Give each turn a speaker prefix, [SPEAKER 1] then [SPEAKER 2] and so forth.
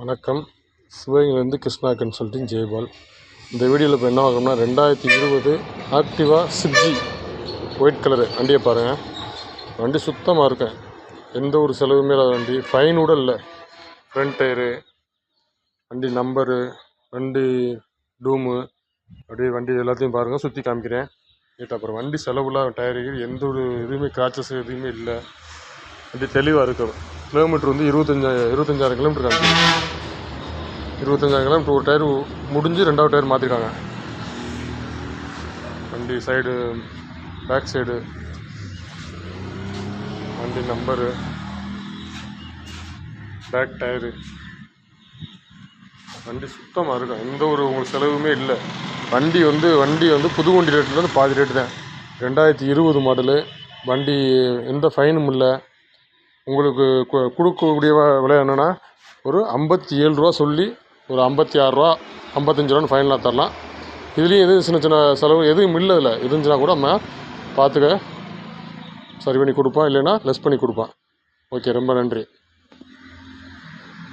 [SPEAKER 1] வணக்கம். சிவகங்கையிலேருந்து கிருஷ்ணா கன்சல்டிங் ஜெயபால். இந்த வீடியோவில் இப்போ என்ன ஆகும்னா 2020 ஆக்டிவா 6G ஒயிட் கலரு வண்டியை பாருங்கள். வண்டி சுத்தமாக இருக்கேன், எந்த ஒரு செலவுமே இல்லாத வண்டி. ஃபைன் கூட இல்லை. ஃப்ரண்ட் டயரு, வண்டி நம்பரு, வண்டி டூமு, அப்படியே வண்டி எல்லாத்தையும் பாருங்கள், சுற்றி காமிக்கிறேன். அப்புறம் வண்டி செலவுலாம் டயருக்கு எந்த ஒரு இதுவுமே கிராச்சஸ் எதுவுமே இல்லை. வண்டி தெளிவாக இருக்கும். கிலோமீட்டர் வந்து 25,000 கிலோமீட்டர் காமிக்குது. 25,000 கிலோமீட்டர். ஒரு டயர் முடிஞ்சு 2வது டயர் மாற்றிருக்காங்க. வண்டி சைடு, பேக் சைடு, வண்டி நம்பரு, பேக் டயரு, வண்டி சுத்தமாக இருக்கும், எந்த ஒரு உங்களுக்கு செலவுமே இல்லை. வண்டி வந்து புது வண்டி ரேட்லேருந்து பாதி ரேட்டு தான். 2020 மாடலு வண்டி, எந்த ஃபைனும் இல்லை. உங்களுக்கு கொடுக்கக்கூடிய விலை என்னென்னா ஒரு 57 ரூபா சொல்லி ஒரு 56 ரூபா 55 ரூபான்னு ஃபைனலாக தரலாம். இதுலேயும் எதுவும் சின்ன சின்ன செலவு எதுவும் இல்லை. இதில் இருந்துச்சுன்னா கூட நம்ம பார்த்துக்க சரி பண்ணி கொடுப்பான், இல்லைன்னா லெஸ் பண்ணி கொடுப்பான். ஓகே, ரொம்ப நன்றி.